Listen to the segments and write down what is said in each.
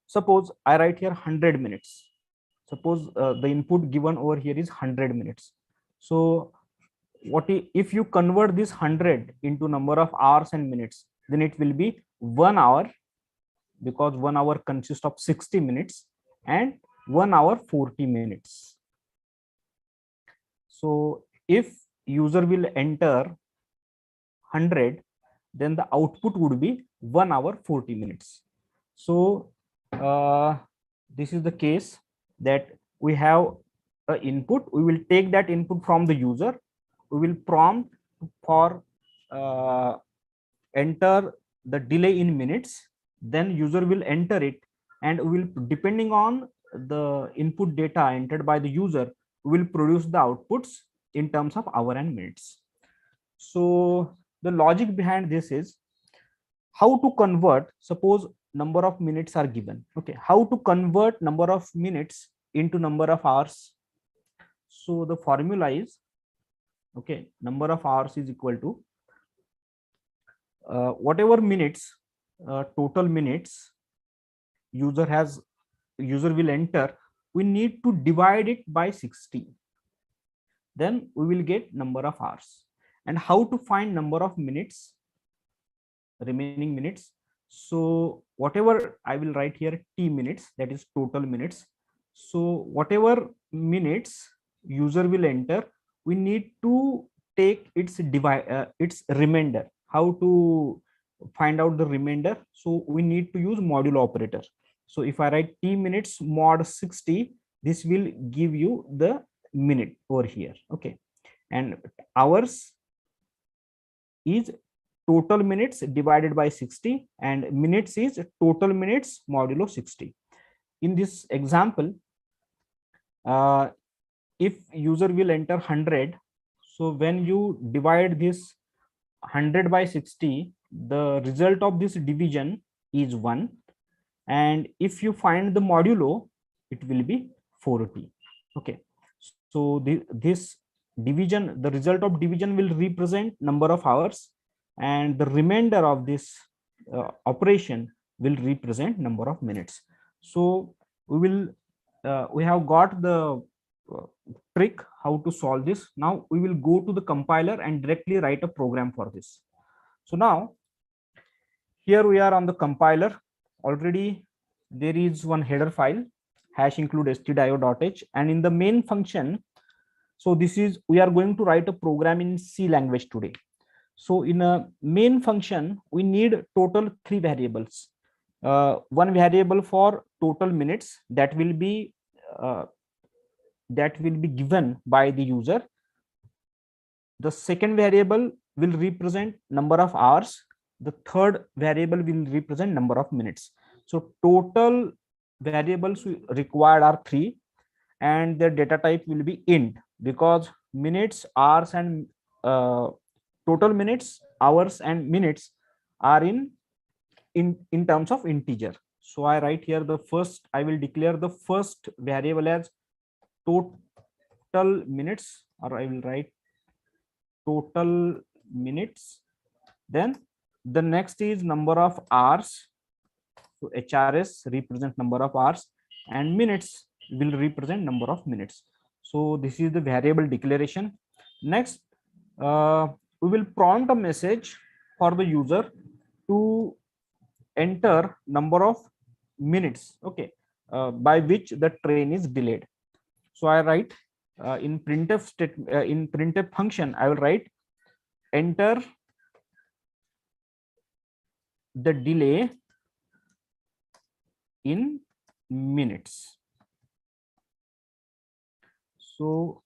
Suppose I write here 100 minutes. Suppose the input given over here is 100 minutes. So if you convert this 100 into number of hours and minutes, then it will be 1 hour, because 1 hour consists of 60 minutes, and 1 hour 40 minutes. So if user will enter 100, then the output would be 1 hour 40 minutes. So this is the case that we have an input. We will take that input from the user. We will prompt for enter the delay in minutes. Then user will enter it, and we will, depending on the input data entered by the user, we will produce the outputs in terms of hour and minutes. So the logic behind this is how to convert. Suppose number of minutes are given. Okay, how to convert number of minutes into number of hours? So the formula is, okay, number of hours is equal to whatever minutes, total minutes user will enter, we need to divide it by 60. Then we will get number of hours. And how to find number of minutes, remaining minutes? So whatever I will write here, t minutes, that is total minutes. So whatever minutes user will enter, we need to take its remainder. How to find out the remainder? So we need to use modulo operator. So if I write t minutes mod 60, this will give you the minute over here. Okay, and hours is total minutes divided by 60, and minutes is total minutes modulo 60. In this example, if user will enter 100, so when you divide this 100 by 60, the result of this division is 1, and if you find the modulo, it will be 40. Okay, so this division, the result of division will represent number of hours, and the remainder of this operation will represent number of minutes. So we have got the trick how to solve this. Now we will go to the compiler and directly write a program for this. So now here we are on the compiler. Already there is one header file, hash include stdio.h, and in the main function, so this is, we are going to write a program in C language today. So in a main function, we need total 3 variables. One variable for total minutes, that will be given by the user. The second variable will represent number of hours. The third variable will represent number of minutes. So total variables required are 3, and their data type will be int, because minutes, hours, and total minutes, hours, and minutes are in terms of integer. So I write here the first, I will declare the first variable as total minutes, or I will write total minutes. Then the next is number of hours. So HRS represents number of hours, and minutes will represent number of minutes. So this is the variable declaration. Next, we will prompt a message for the user to enter number of minutes, okay, by which the train is delayed. So I write in printf function, I will write enter the delay in minutes. So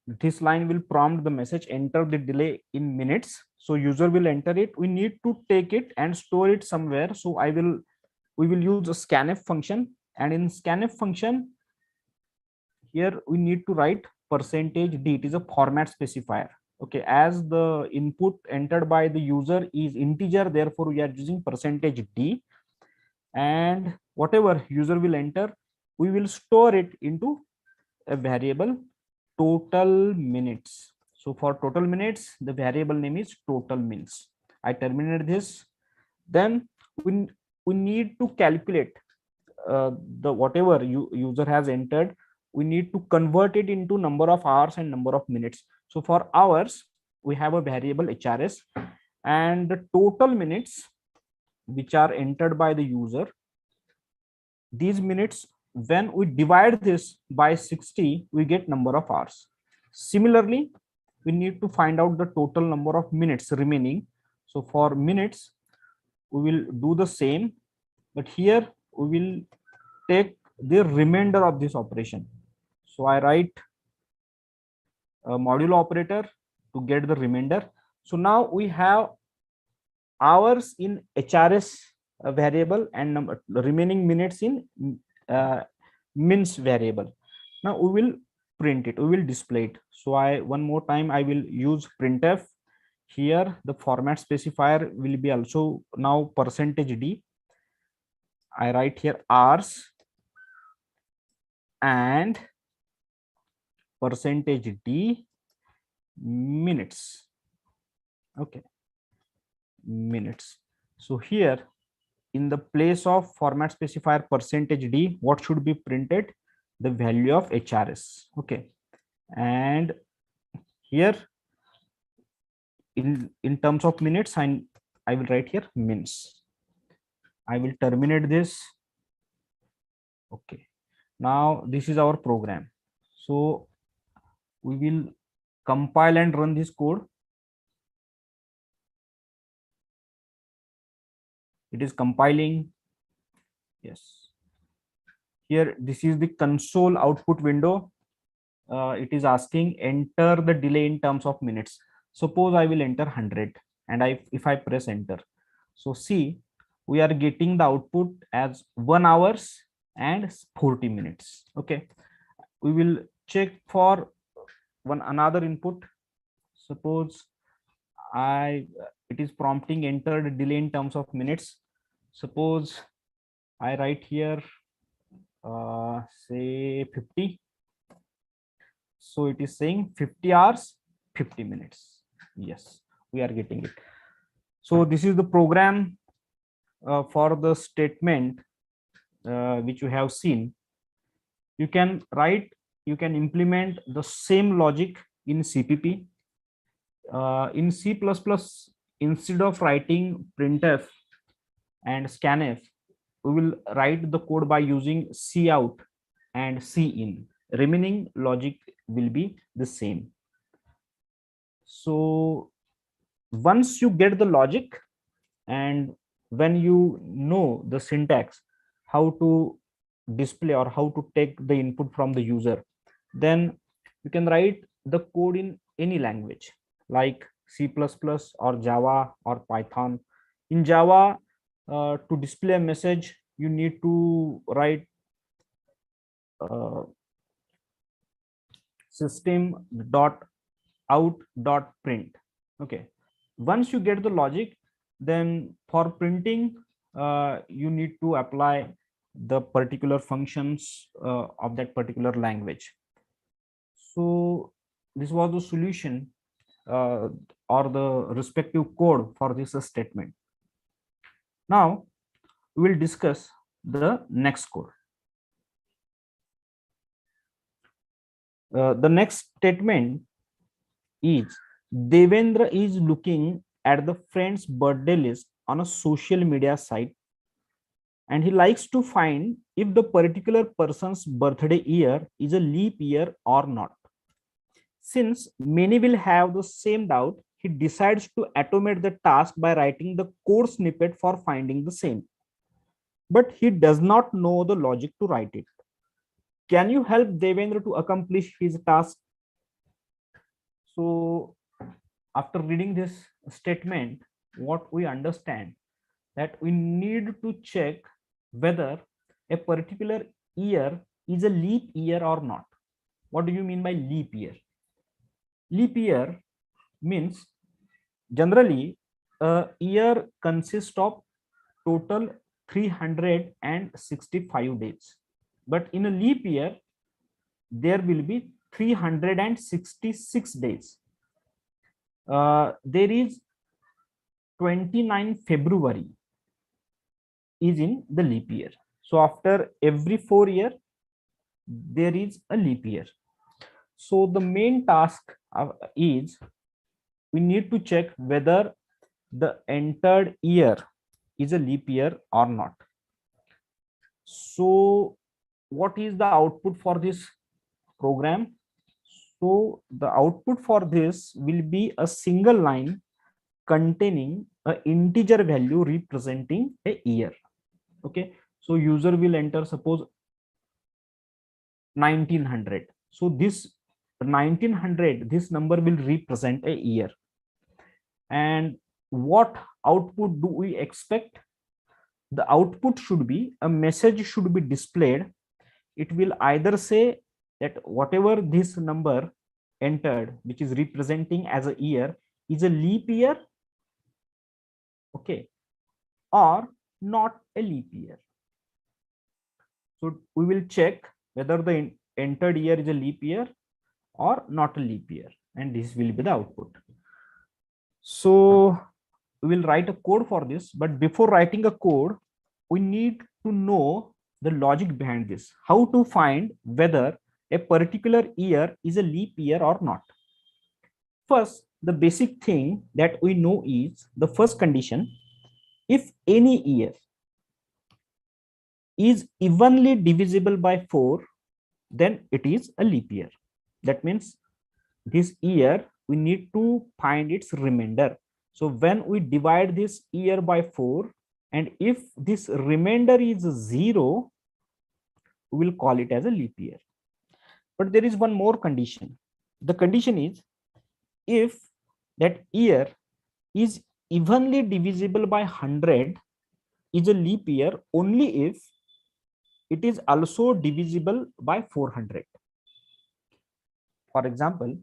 this line will prompt the message enter the delay in minutes. So user will enter it. We need to take it and store it somewhere. So we will use a scanf function, and in scanf function here we need to write %d. It is a format specifier. Okay, as the input entered by the user is integer, therefore we are using %d, and whatever user will enter, we will store it into a variable total minutes. So for total minutes, the variable name is total mins. I terminate this. Then we need to calculate the whatever user has entered. We need to convert it into number of hours and number of minutes. So for hours, we have a variable HRS, and the total minutes which are entered by the user, these minutes, when we divide this by 60, we get number of hours. Similarly, we need to find out the total number of minutes remaining. So for minutes, we will do the same, but here we will take the remainder of this operation. So I write a modulo operator to get the remainder. So now we have hours in HRS variable and remaining minutes in mins variable. Now we will print it, we will display it. So one more time I will use printf. Here the format specifier will be also now %d. I write here hours and %d minutes. Okay, minutes. So here in the place of format specifier %d, what should be printed? The value of HRS. Okay, and here in terms of minutes, I will write here mins. I will terminate this. Okay, now this is our program. So we will compile and run this code. It is compiling. Yes, here this is the console output window. It is asking enter the delay in terms of minutes. Suppose I will enter 100, and if I press enter, so see, we are getting the output as 1 hours and 40 minutes. Okay, we will check for another input. Suppose it is prompting enter the delay in terms of minutes. Suppose I write here say 50. So it is saying 50 hours 50 minutes. Yes, we are getting it. So this is the program for the statement which you have seen. You can implement the same logic in CPP. In C++, instead of writing printf and scanf, we will write the code by using cout and cin. Remaining logic will be the same. So once you get the logic, and when you know the syntax, how to display or how to take the input from the user, then you can write the code in any language like C++ or Java or Python. In Java, to display a message, you need to write system.out.print. Okay, once you get the logic, then for printing you need to apply the particular functions of that particular language. So this was the solution or the respective code for this statement. Now we will discuss the next code. The next statement is Devendra is looking at the friend's birthday list on a social media site, and he likes to find if the particular person's birthday year is a leap year or not. Since many will have the same doubt, he decides to automate the task by writing the code snippet for finding the same. But he does not know the logic to write it. Can you help Devendra to accomplish his task? So after reading this statement, what we understand that we need to check whether a particular year is a leap year or not. What do you mean by leap year? Leap year means generally a year consists of total 365 days, but in a leap year there will be 366 days. There is 29 February is in the leap year. So after every 4 years, there is a leap year. So the main task is we need to check whether the entered year is a leap year or not. So what is the output for this program? So the output for this will be a single line containing an integer value representing a year. Okay, so user will enter, suppose 1900. So this 1900, this number will represent a year. And what output do we expect? The output should be a message should be displayed. It will either say that whatever this number entered, which is representing as a year, is a leap year, okay, or not a leap year. So we will check whether the entered year is a leap year or not a leap year, and this will be the output. So we will write a code for this, but before writing a code, we need to know the logic behind this, how to find whether a particular year is a leap year or not. First, the basic thing that we know is the first condition: if any year is evenly divisible by 4, then it is a leap year. That means this year we need to find its remainder. So when we divide this year by 4, and if this remainder is 0, we will call it as a leap year. But there is one more condition. The condition is if that year is evenly divisible by 100 is a leap year only if it is also divisible by 400. For example,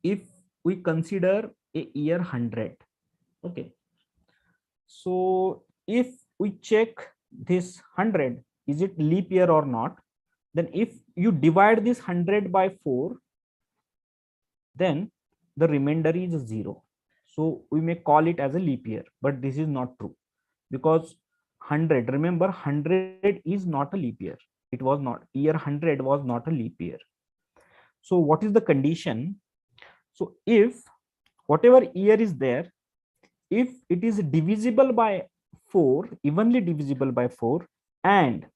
if we consider a year 100, okay, so if we check this 100, is it leap year or not, then if you divide this 100 by 4, then the remainder is 0. So we may call it as a leap year, but this is not true, because 100, remember 100 is not a leap year. It was not, year 100 was not a leap year. So what is the condition? So if whatever year is there, if it is divisible by 4, evenly divisible by 4, and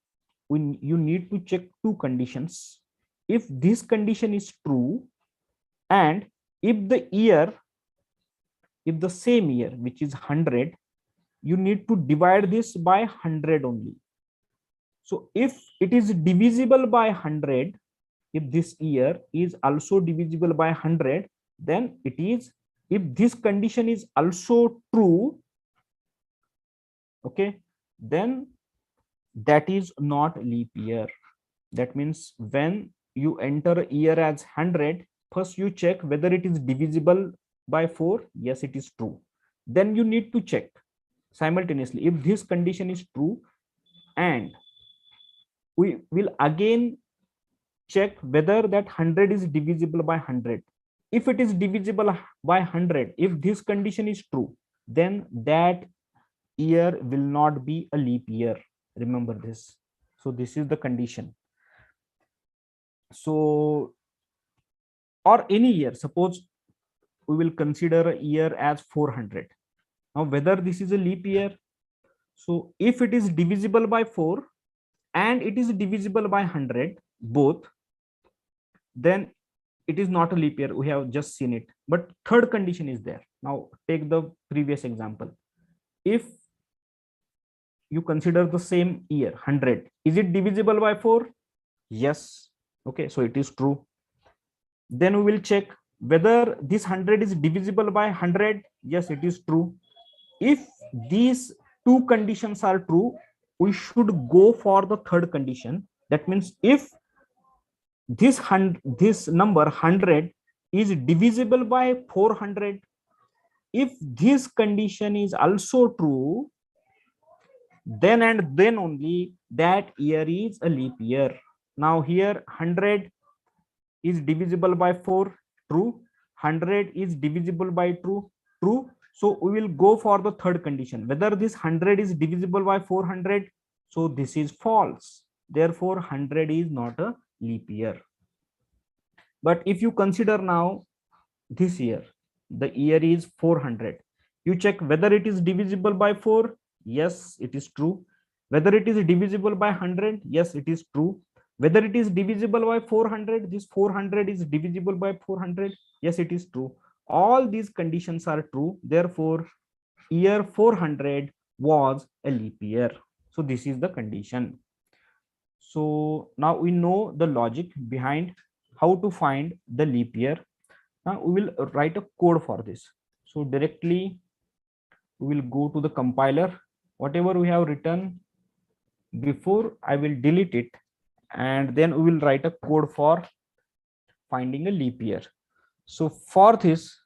you need to check two conditions. If this condition is true, and if the same year, which is 100, you need to divide this by 100 only. So if it is divisible by 100, if this year is also divisible by 100, then it is, if this condition is also true, okay, then that is not leap year. That means when you enter a year as 100, first you check whether it is divisible by 4. Yes, it is true. Then you need to check simultaneously if this condition is true, and we will again check whether that 100 is divisible by 100. If it is divisible by 100, if this condition is true, then that year will not be a leap year. Remember this. So this is the condition. So, or any year, suppose we will consider a year as 400. Now whether this is a leap year, so if it is divisible by 4 and it is divisible by 100 both, then it is not a leap year. We have just seen it. But third condition is there. Now take the previous example. If you consider the same year 100, is it divisible by 4? Yes. Okay, so it is true. Then we will check whether this 100 is divisible by 100. Yes, it is true. If these two conditions are true, we should go for the third condition. That means if this number 100 is divisible by 400, if this condition is also true, then and then only that year is a leap year. Now here 100 is divisible by 4, true. 100 is divisible by 2, true. So we will go for the third condition, whether this 100 is divisible by 400. So this is false. Therefore, 100 is not a leap year. But if you consider now this year, the year is 400. You check whether it is divisible by 4. Yes, it is true. Whether it is divisible by 100. Yes, it is true. Whether it is divisible by 400, this 400 is divisible by 400. Yes, it is true. All these conditions are true. Therefore, year 400 was a leap year. So this is the condition. So now we know the logic behind how to find the leap year. Now we will write a code for this. So directly we will go to the compiler. Whatever we have written before, I will delete it, and then we will write a code for finding a leap year. So for this,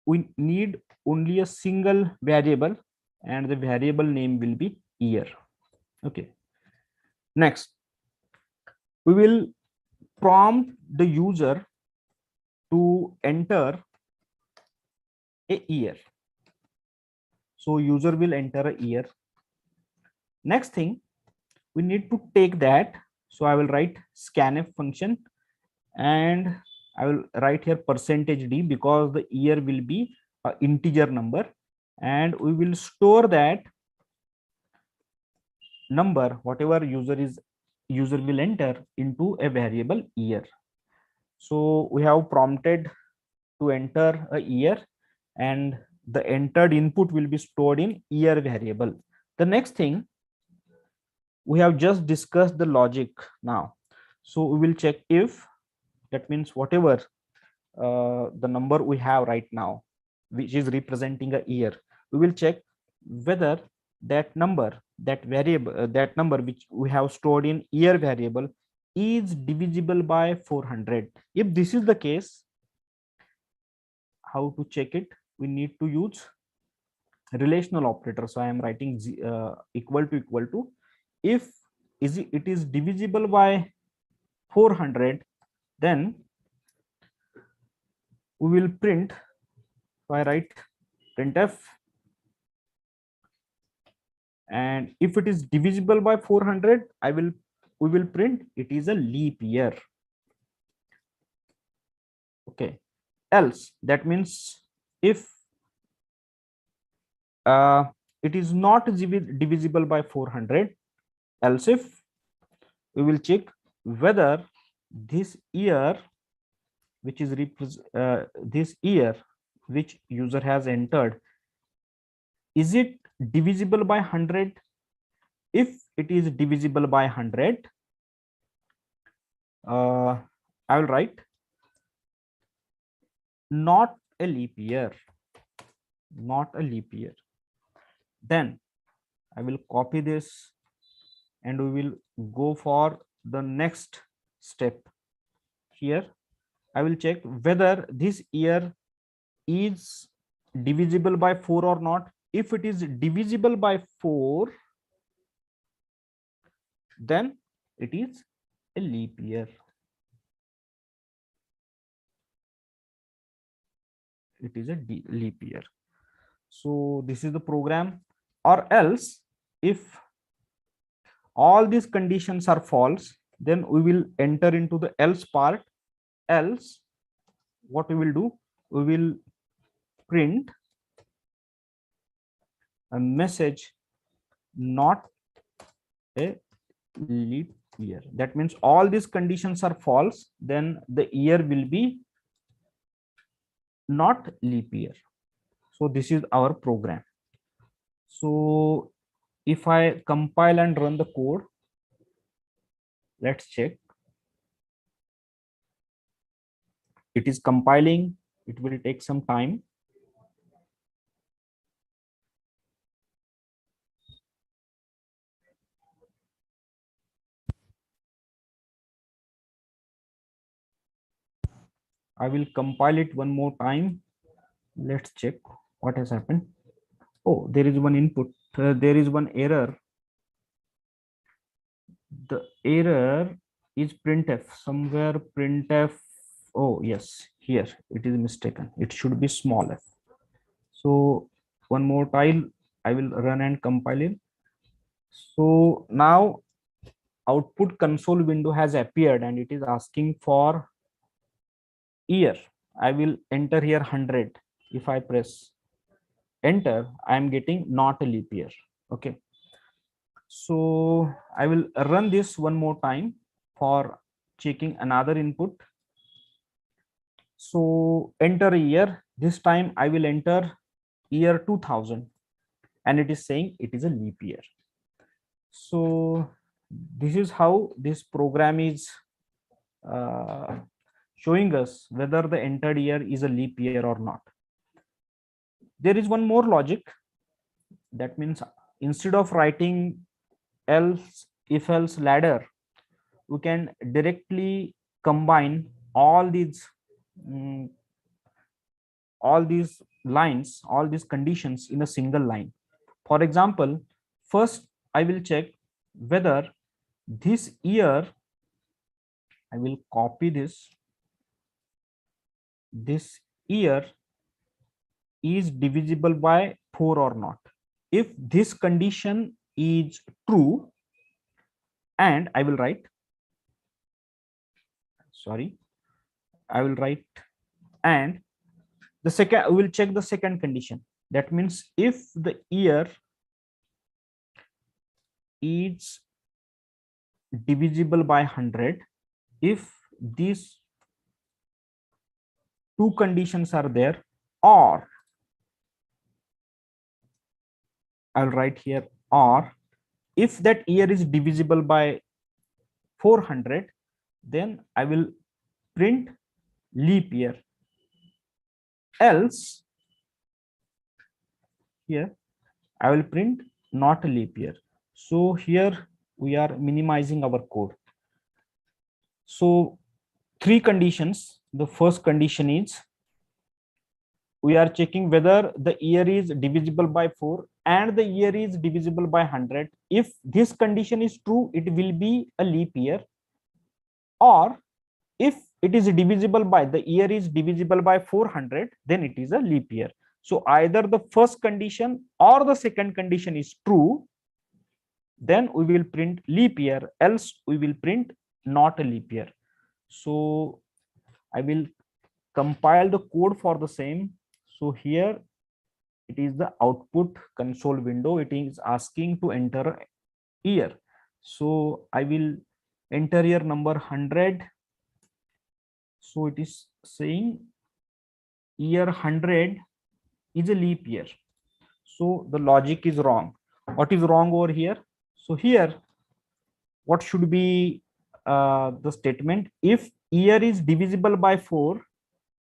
we need only a single variable, and the variable name will be year. Okay. Next, we will prompt the user to enter a year. So user will enter a year. Next thing, we need to take that. So I will write scanf function, and I will write here %d because the year will be an integer number, and we will store that number, whatever user will enter, into a variable year. So we have prompted to enter a year, and the entered input will be stored in year variable. The next thing, we have just discussed the logic now. So we will check if, that means whatever the number we have right now, which is representing a year, we will check whether that number, that variable, that number which we have stored in year variable is divisible by 400. If this is the case, how to check it? We need to use relational operator. So I am writing equal to. If it is divisible by 400, then we will print. So I write printf, and if it is divisible by 400, we will print it is a leap year. Okay. Else, that means if it is not divisible by 400, else if, we will check whether this year, which is this year which user has entered, is it divisible by 100? If it is divisible by 100, I will write not a leap year, not a leap year. Then I will copy this, and we will go for the next step. Here I will check whether this year is divisible by 4 or not. If it is divisible by 4, then it is a leap year. It is a leap year. So this is the program. Or else, if all these conditions are false, then we will enter into the else part. Else, what we will do, we will print a message not a leap year. That means all these conditions are false, then the year will be not leap year. So this is our program. So if I compile and run the code, let's check. It is compiling. It will take some time. I will compile it one more time. Let's check what has happened. Oh, there is one input. There is one error. The error is printf. Somewhere printf. Oh yes, here it is mistaken. It should be small f. So one more time I will run and compile it. So now output console window has appeared and it is asking for year. I will enter here 100. If I press enter, I am getting not a leap year. Okay. So I will run this one more time for checking another input. So enter a year. This time I will enter year 2000 and it is saying it is a leap year. So this is how this program is showing us whether the entered year is a leap year or not. There is one more logic. That means instead of writing else, if else ladder, we can directly combine all these lines, all these conditions in a single line. For example, first I will check whether this year, I will copy this year is divisible by 4 or not. If this condition is true, and I will write, and the second, we will check the second condition. That means if the year is divisible by 100, if these two conditions are there, or I'll write here, or if that year is divisible by 400, then I will print leap year. Else here I will print not a leap year. So here we are minimizing our code. So three conditions. The first condition is we are checking whether the year is divisible by 4 and the year is divisible by 100. If this condition is true, it will be a leap year. Or if it is divisible by, the year is divisible by 400, then it is a leap year. So either the first condition or the second condition is true, then we will print leap year, else we will print not a leap year. So I will compile the code for the same. So here it is the output console window. It is asking to enter year. So I will enter year number 100. So it is saying year 100 is a leap year. So the logic is wrong. What is wrong over here? So here, what should be the statement? If year is divisible by 4,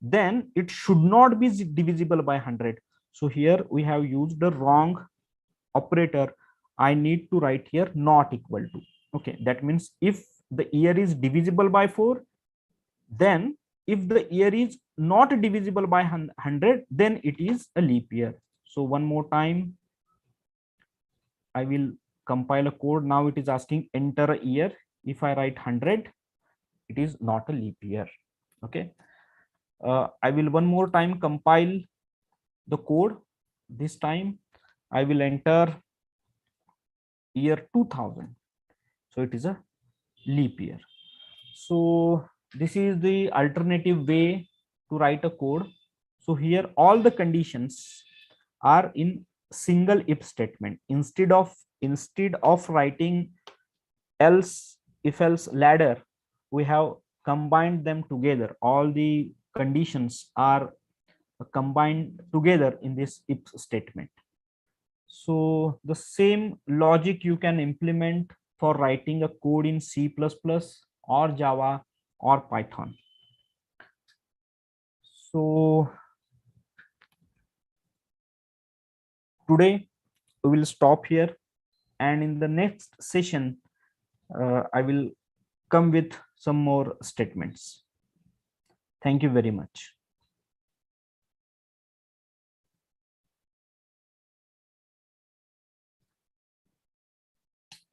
then it should not be divisible by 100. So here we have used the wrong operator. I need to write here not equal to. Okay, that means if the year is divisible by 4, then if the year is not divisible by 100, then it is a leap year. So one more time, I will compile a code. Now it is asking enter a year. If I write 100, it is not a leap year. Okay. I will one more time compile the code. This time I will enter year 2000. So it is a leap year. So this is the alternative way to write a code. So here all the conditions are in single if statement. Instead of writing else, if else ladder, we have combined them together. All the conditions are combined together in this if statement. So the same logic you can implement for writing a code in C++ or Java or Python. So today we will stop here, and in the next session I will come with some more statements. Thank you very much.